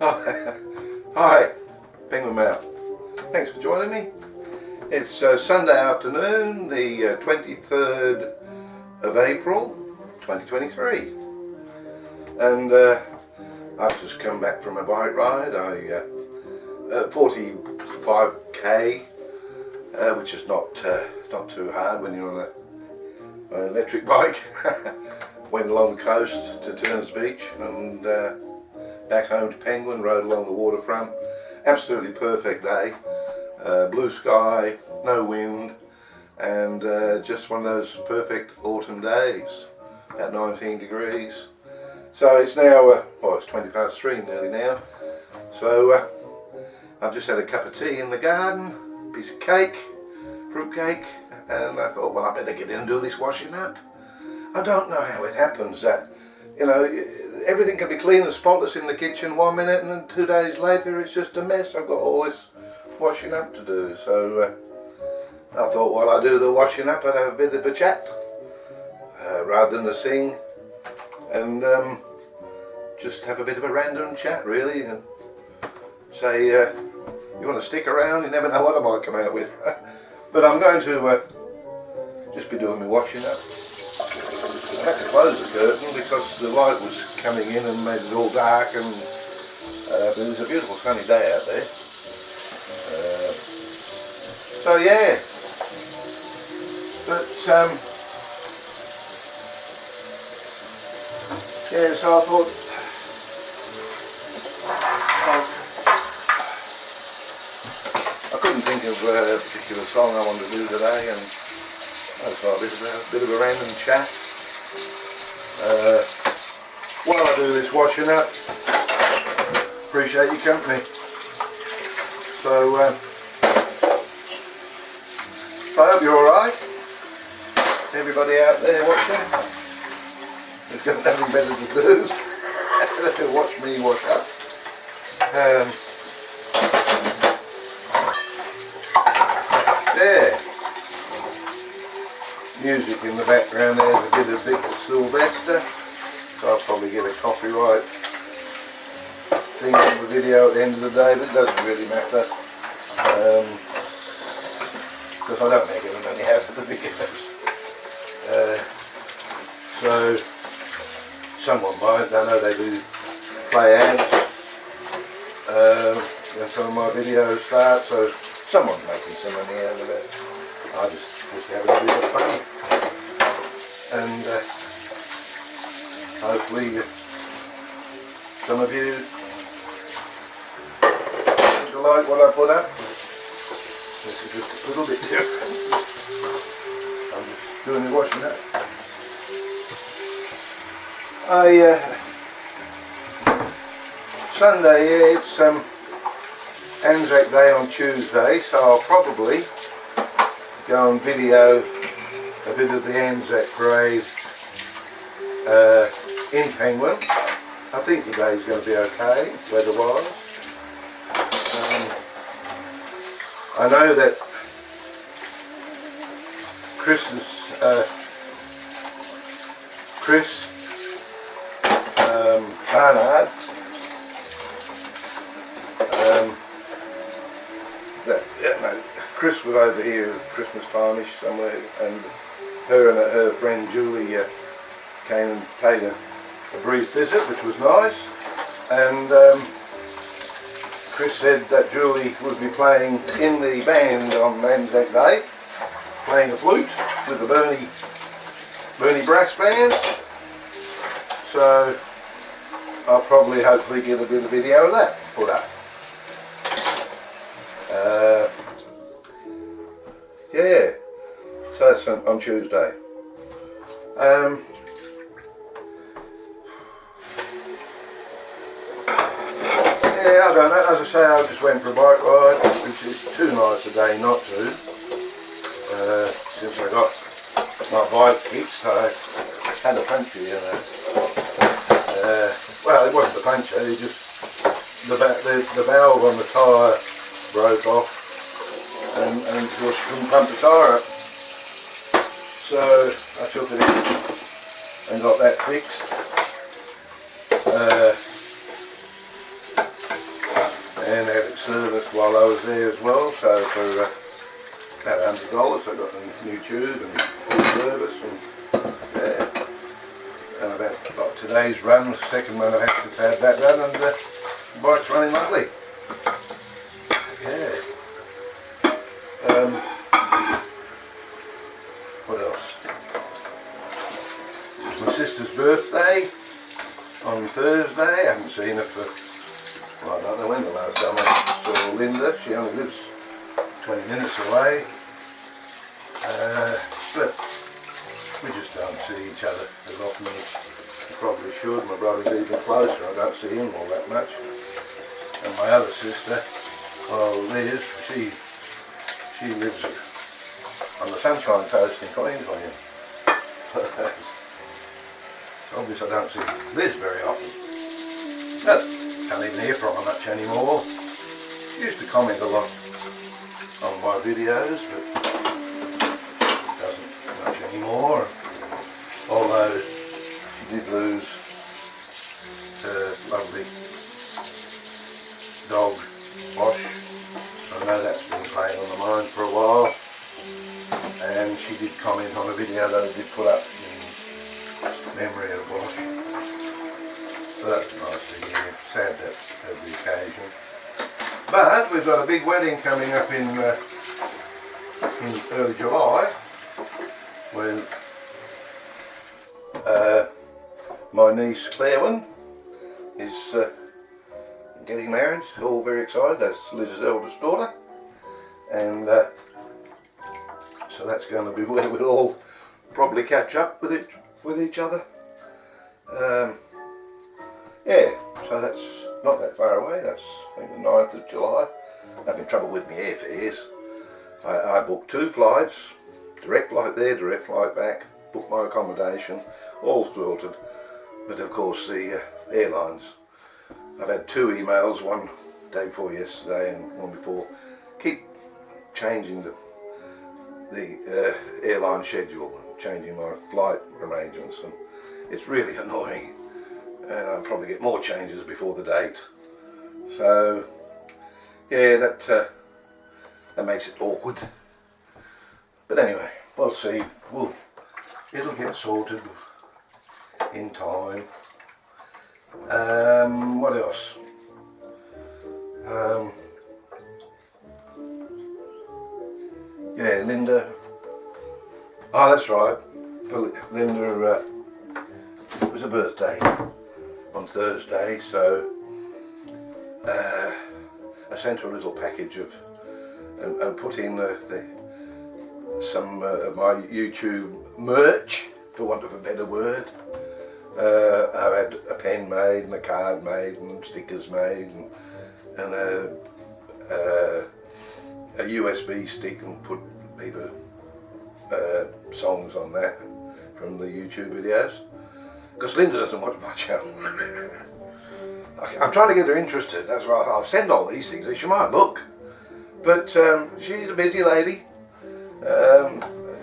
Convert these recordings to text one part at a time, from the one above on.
Hi, Penguin Mouth. Thanks for joining me. It's Sunday afternoon, the 23rd of April 2023, and I've just come back from a bike ride. 45k, which is not too hard when you're on an electric bike. Went along the coast to Turner's Beach and back home to Penguin, rode along the waterfront. Absolutely perfect day. Blue sky, no wind, and just one of those perfect autumn days at 19 degrees. So it's now, it's 20 past 3 nearly now. So I've just had a cup of tea in the garden, piece of cake, fruit cake, and I thought, well, I better get in and do this washing up. I don't know how it happens that, you know, everything can be clean and spotless in the kitchen 1 minute, and then 2 days later it's just a mess. I've got all this washing up to do. So I thought while I do the washing up, I'd have a bit of a chat rather than to sing, and just have a bit of a random chat really, and say, you want to stick around? You never know what I might come out with. But I'm going to just be doing my washing up. I had to close the curtain because the light was coming in and made it all dark, and but it was a beautiful sunny day out there. So yeah, but yeah, so I thought I couldn't think of a particular song I wanted to do today, and I thought a bit of a random chat. While I do this washing up, appreciate your company. So I hope you're alright. Everybody out there watching, there's got nothing better to do than watch me wash up. There. Music in the background there is a bit of Victor Sylvester, so I'll probably get a copyright thing on the video at the end of the day, but it doesn't really matter, because I don't make any money out of the videos. So someone might, I know they do play ads when some of my videos start, so someone's making some money out of it. I just having a bit of fun, and hopefully some of you like what I put up. This is just a little bit different. I'm just doing the washing up. Sunday, yeah, it's Anzac Day on Tuesday, so I'll probably go and video a bit of the Anzac parade in Penguin. I think the day's going to be okay, weather-wise. I know that Chris Barnard, Chris was over here at Christmas time-ish somewhere, and her friend Julie came and paid a brief visit, which was nice, and Chris said that Julie would be playing in the band on Anzac Day, playing a flute with the Bernie Brass Band, so I'll probably hopefully get a bit of video of that put up. Yeah, so that's on Tuesday. Yeah, I don't know. As I say, I just went for a bike ride, which is too nice a day not to. Since I got my bike fixed, I had a puncture, you know. Well, it wasn't a puncture. It just the valve on the tyre broke off, and of course you couldn't pump the tyre up. So I took it in and got that fixed. service while I was there as well, so for about $100 I got a new tube and full service, and about like today's run, the second one I've had to have that run, and the bike's running lovely. Yeah. What else? It's my sister's birthday on Thursday. I haven't seen her for, well, I don't know when the last time I saw Linda. She only lives 20 minutes away. But we just don't see each other as often as we probably should. My brother's even closer. I don't see him all that much. And my other sister, well, Liz, she lives on the Sunshine Coast in Queensland. Obviously I don't see Liz very often. But can't even hear from her much anymore. She used to comment a lot on my videos, but doesn't much anymore. Although she did lose her lovely dog, Bosch. I know that's been playing on the mind for a while. And she did comment on a video that I did put up in memory of Bosch. So that's nice to hear. Sad that every occasion. But we've got a big wedding coming up in early July, when my niece Claire is getting married. All very excited. That's Liz's eldest daughter, and so that's going to be where we'll all probably catch up with each other. Yeah, so that's not that far away. That's I think the 9th of July. Having trouble with my airfares. I booked 2 flights, direct flight there, direct flight back, booked my accommodation, all sorted. But of course the airlines, I've had 2 emails, one day before yesterday and one before, keep changing the airline schedule, changing my flight arrangements, and it's really annoying. And I'll probably get more changes before the date. So yeah, that makes it awkward. But anyway, we'll see. It'll get sorted in time. What else? Yeah, Linda. Oh, that's right. For Linda, it was a birthday on Thursday, so I sent her a little package of and put in some of my YouTube merch, for want of a better word. I've had a pen made and a card made and stickers made and a USB stick, and put either songs on that from the YouTube videos. Because Linda doesn't watch my channel. I'm trying to get her interested. That's why I'll send all these things. She might look, but she's a busy lady.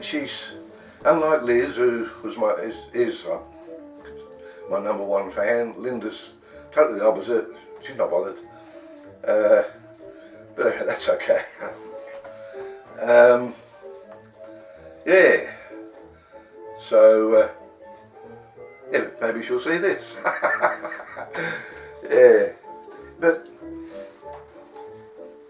She's unlike Liz, who was is my #1 fan. Linda's totally the opposite. She's not bothered, but that's okay. Yeah. So yeah, maybe she'll see this. Yeah, but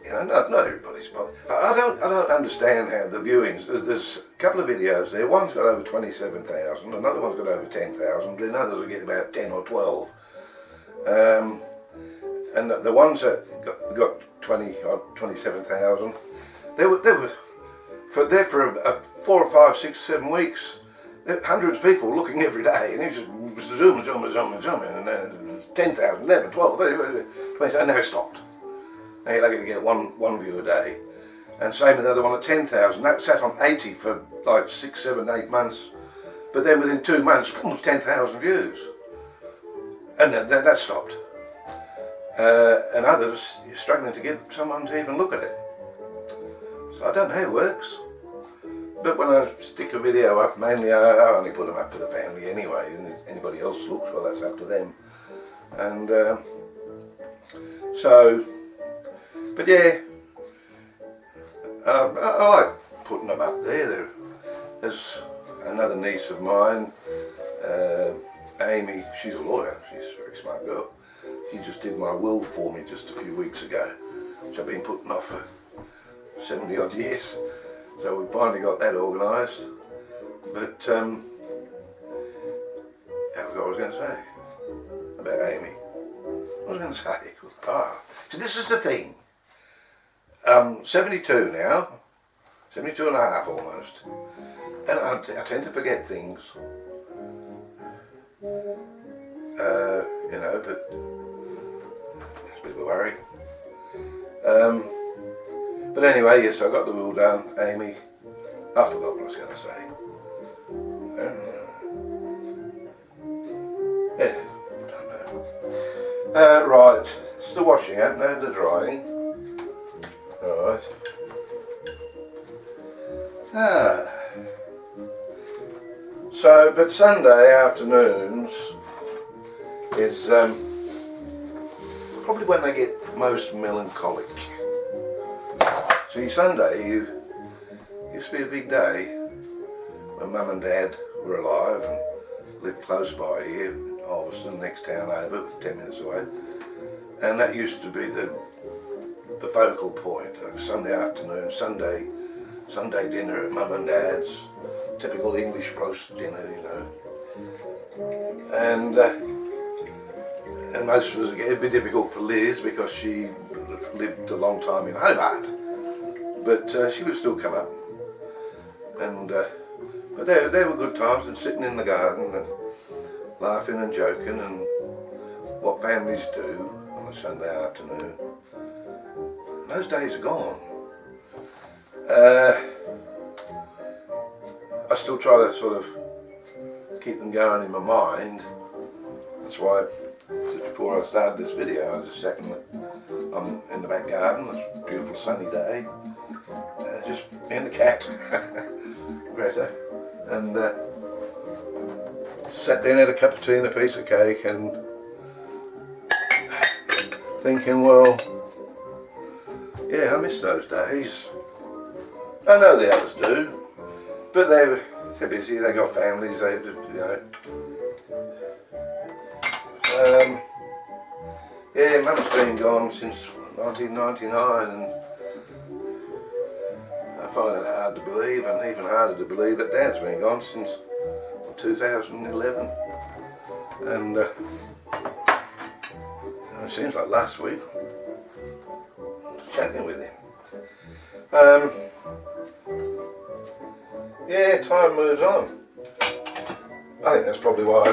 you know, not everybody's bothered. I don't understand how the viewings. There's a couple of videos there. One's got over 27,000. Another one's got over 10,000. Then others will get about 10 or 12. And the ones that got 20 or 27,000, they were for 4 or 5, 6, 7 weeks. Hundreds of people looking every day, and he just zooming, and then 10,000, 11, 12, 30, 20, and now it stopped. Now you're lucky to get one view a day. And same with the other one at 10,000. That sat on 80 for like 6, 7, 8 months. But then within 2 months, almost 10,000 views. And then that stopped. And others, you're struggling to get someone to even look at it. So I don't know how it works. But when I stick a video up, mainly I only put them up for the family anyway, and if anybody else looks, well, that's up to them. And so But yeah, I like putting them up there. There's another niece of mine, Amy, she's a lawyer, she's a very smart girl. She just did my will for me just a few weeks ago, which I've been putting off for 70 odd years. So we finally got that organised. But, what was I going to say about Amy? What was I going to say? So this is the thing. I'm 72 now, 72 and a half almost. And I tend to forget things. You know, but it's a bit of a worry. But anyway, yes, I got the will done. Amy, I forgot what I was going to say. Yeah, I don't know. Right, it's the washing out, now the drying. Alright. So, but Sunday afternoons is probably when they get most melancholic. See, Sunday used to be a big day when Mum and Dad were alive and lived close by here, Alveston, next town over, 10 minutes away. And that used to be the focal point, like Sunday afternoon, Sunday dinner at Mum and Dad's, typical English roast dinner, you know. And most of us, it'd be difficult for Liz because she lived a long time in Hobart, but she would still come up. And but they were good times, and sitting in the garden and laughing and joking, and what families do on a Sunday afternoon. And those days are gone. I still try to sort of keep them going in my mind. That's why just before I started this video I just sat in the back garden, it's a beautiful sunny day, just me and the cat, Greta, and sat there and had a cup of tea and a piece of cake and thinking, well, yeah, I miss those days. I know the others do, but they're busy, they got families, they, you know. Yeah, Mum's been gone since 1999, and I find it hard to believe, and even harder to believe that Dad's been gone since 2011. And it seems like last week I was chatting with him. Yeah, time moves on. I think that's probably why I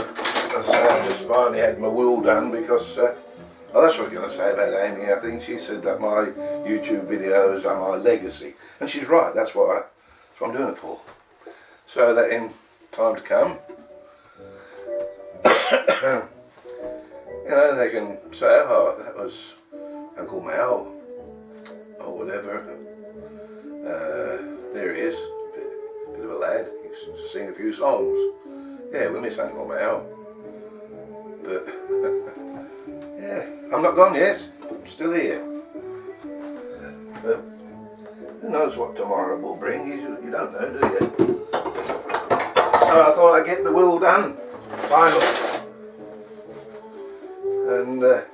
just finally had my will done, because oh, that's what I was going to say about Amy. I think she said that my YouTube videos are my legacy, and she's right. That's what I'm doing it for, so that in time to come, you know, they can say, oh, that was Uncle Mal or whatever. There he is, bit of a lad. He used to sing a few songs. Yeah, we miss Uncle Mal. But yeah, I'm not gone yet. I'm still here. But who knows what tomorrow will bring? You don't know, do you? So I thought I'd get the will done, finally. And at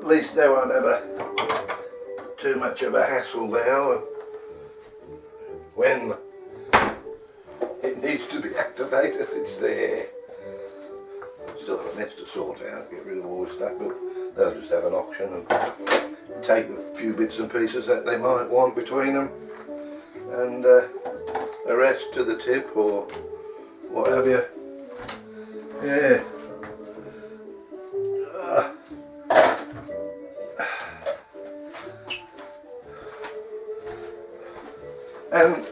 least they won't have too much of a hassle now when it needs to be activated. It's there. Still have a mess to sort out, get rid of all this stuff, but they'll just have an auction and take the few bits and pieces that they might want between them, and the rest to the tip or what have you. Yeah. And you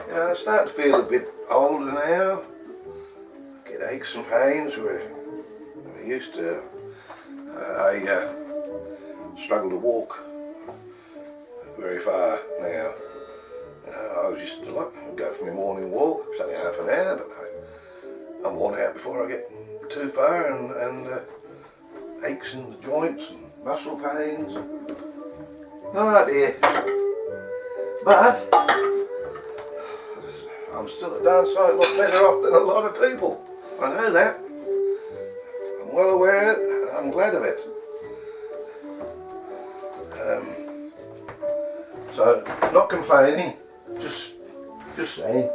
know, I start to feel a bit older now. Get aches and pains where I used to. I struggle to walk very far now. I used to go for my morning walk. It's only half an hour, but I'm worn out before I get too far, and aches in the joints and muscle pains. Oh dear. But I'm still a darn sight lot better off than a lot of people. I know that. I'm well aware of it. I'm glad of it. So, not complaining, just saying.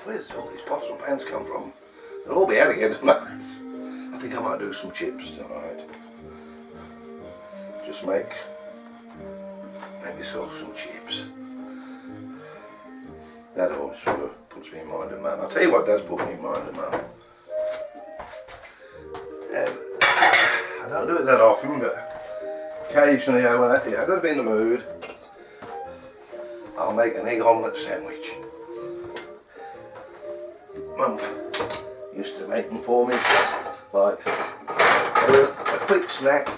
Where's all these pots and pans come from? They'll all be out again tonight. I think I might do some chips tonight. Just make myself some chips. That always sort of puts me in mind of Mum. I'll tell you what does put me in mind of Mum. And I don't do it that often, but occasionally I've got to be in the mood. I'll make an egg omelette sandwich. Mum used to make them for me, like a quick snack.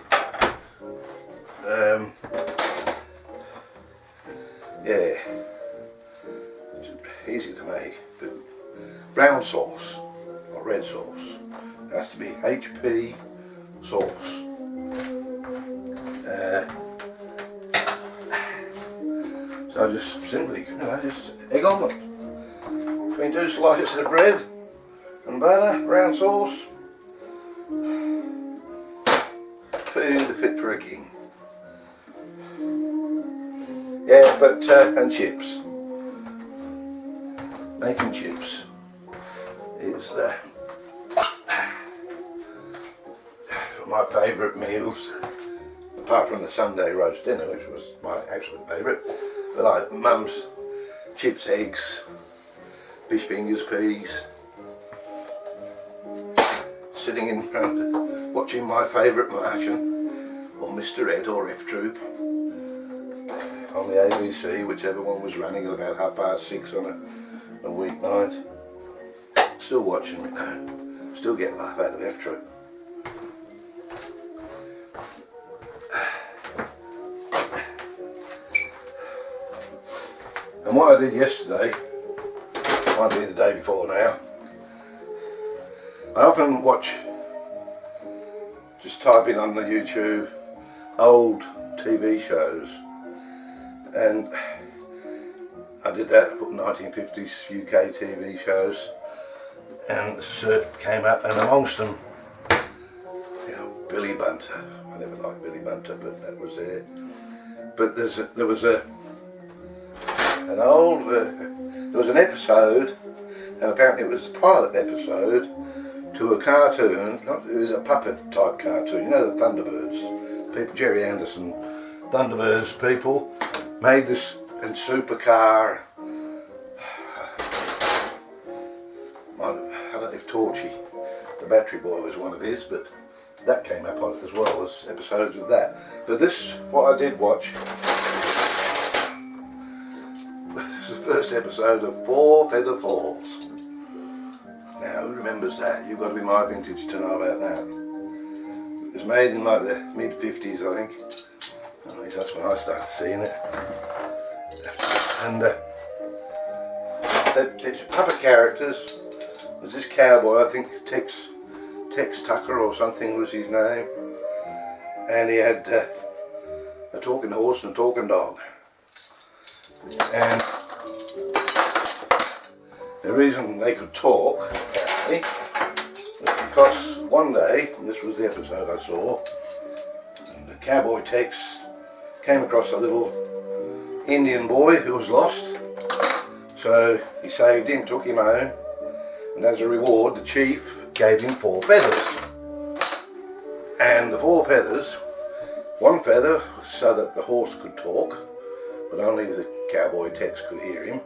Yeah, it's easy to make, but brown sauce or red sauce, it has to be HP sauce. So I just simply, just egg omelette between 2 slices of bread and butter, brown sauce. Food fit for a king. Yeah, but and chips. Making chips is my favourite meals, apart from the Sunday roast dinner, which was my absolute favourite. But like Mum's chips, eggs, fish fingers, peas, sitting in front watching my favourite Martian or Mr. Ed or F Troop on the ABC, whichever one was running at about 6:30 on a weeknight. Still watching it now. Still get a laugh out of F Troop. And what I did yesterday, might be the day before now, I often watch, just type in on the YouTube, old TV shows, and I did that, put 1950s UK TV shows, and the search came up, and amongst them, Billy Bunter. I never liked Billy Bunter, but that was it. But there was an episode, and apparently it was the pilot episode to a cartoon. It was a puppet type cartoon. You know the Thunderbirds people, Jerry Anderson, Thunderbirds people made this, and Supercar. I don't know if Torchy, the Battery Boy, was one of his, but that came up on it as well as episodes of that. But this, what I did watch, this is the first episode of 4 Feather Falls. Now, who remembers that? You've got to be my vintage to know about that. It was made in like the mid-50s, I think. At least that's when I started seeing it. And it's puppet characters. There's this cowboy, I think Tex Tucker or something was his name. And he had a talking horse and a talking dog. And the reason they could talk, apparently, was because one day, and this was the episode I saw, the cowboy Tex came across a little Indian boy who was lost. So he saved him, took him home, and as a reward the chief gave him 4 feathers. And the 4 feathers, one feather was so that the horse could talk, but only the cowboy Tex could hear him.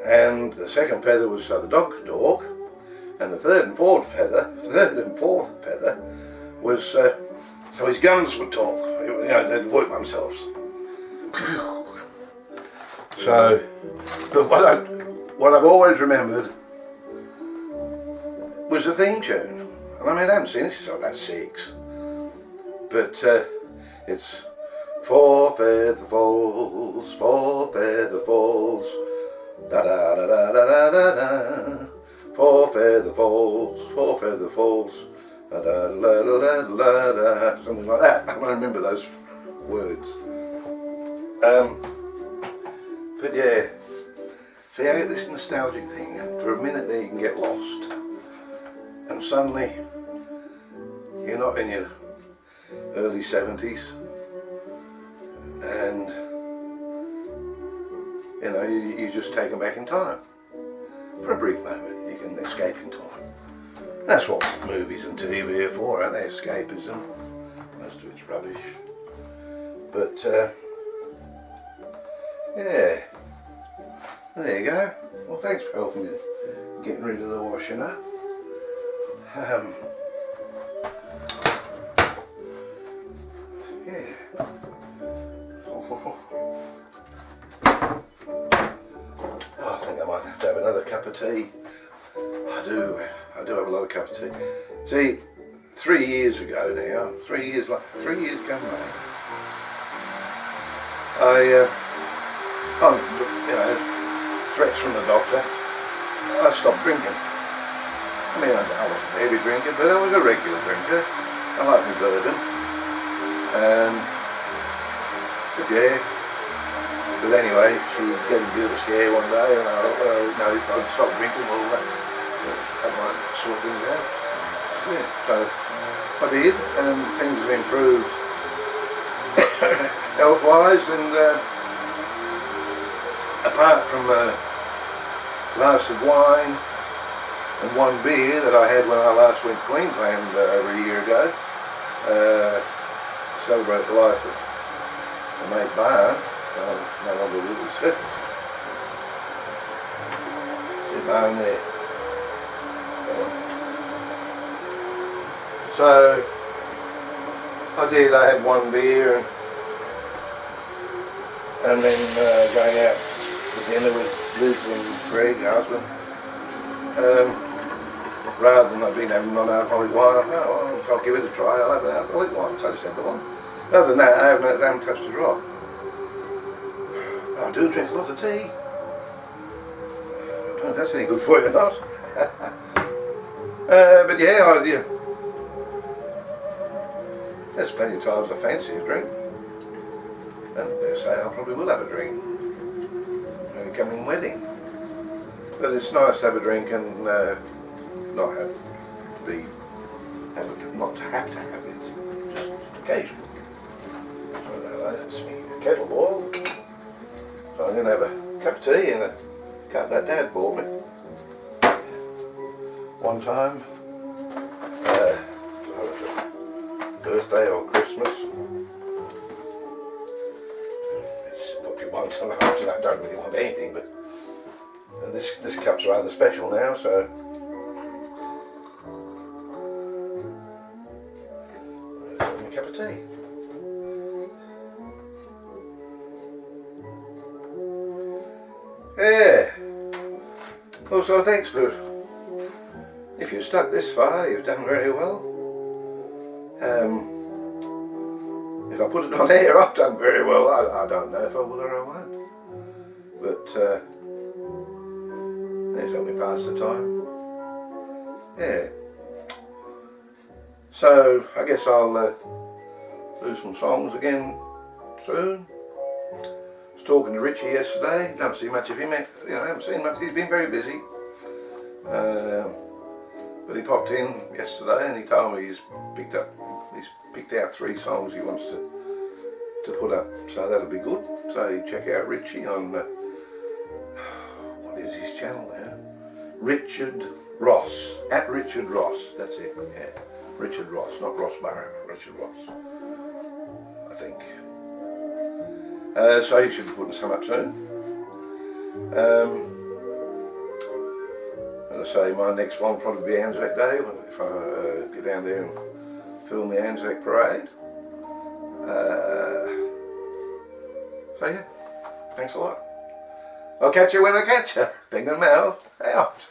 And the second feather was so the dog could talk, and the third and fourth feather was so his guns would talk. They'd work themselves. So, but what I've always remembered was the theme tune. And I mean, I haven't seen this since I was about 6. But it's 4 feather falls, 4 feather falls. Da da da da da da da da. Four feather falls. Da da da da da da. Something like that. I don't remember those words. But yeah. See, I get this nostalgic thing, and for a minute there you can get lost, and suddenly you're not in your early 70s, and you know, you just taken back in time for a brief moment. You can escape in time. That's what movies and TV are for, aren't they? Escapism. Most of it's rubbish, but yeah. There you go. Well, thanks for helping me getting rid of the washing up. Yeah. Oh, I think I might have to have another cup of tea. I do have a lot of cup of tea. See, 3 years ago now, 3 years ago, mate, you know, threats from the doctor, I stopped drinking. I mean, I wasn't a heavy drinker, but I was a regular drinker. I like my bourbon. But yeah. But anyway, she gave me a bit of a scare one day, and I thought, well, no, if I'd stopped drinking, well, that might sort things out. Yeah, so I did, and things have improved health-wise, and apart from a glass of wine and one beer that I had when I last went to Queensland over a year ago, celebrate the life of my mate Barn, no longer with us. See Barn there. So I had one beer and then going out for dinner with Liz and Greg, husband. Rather than I've been having non-alcoholic wine, I thought, oh, I'll give it a try, I'll have an alcoholic wine, so I just had the one. Other than that, I haven't touched a drop. I do drink a lot of tea. I don't know if that's any good for you or not. But yeah, there's plenty of times I fancy a drink. And I dare say I probably will have a drink at a coming wedding. But it's nice to have a drink and not have to have it, just occasionally. So now that's me kettle boiled. So I'm going to have a cup of tea and a cup that Dad bought me one time, birthday or Christmas. It's what you want. I don't really want anything, but this cup's rather special now, so I'm a cup of tea. Yeah. Also, thanks for, if you've stuck this far, you've done very well. If I put it on air, I've done very well. I don't know if I will or I won't. But it's helped me pass the time. Yeah. So I guess I'll do some songs again soon. I was talking to Richie yesterday. Don't see much of him. I haven't seen much. He's been very busy. But he popped in yesterday and he told me he's picked out 3 songs he wants to put up. So that'll be good. So you check out Richie on what is his channel now? Richard Ross. At Richard Ross. That's it. Yeah. Richard Ross, not Ross Barrow. Richard Ross, I think. So he should be putting some up soon. As I say, my next one will probably be Anzac Day, if I get down there and film the Anzac Parade. So yeah, thanks a lot. I'll catch you when I catch you. Big and mouth, out.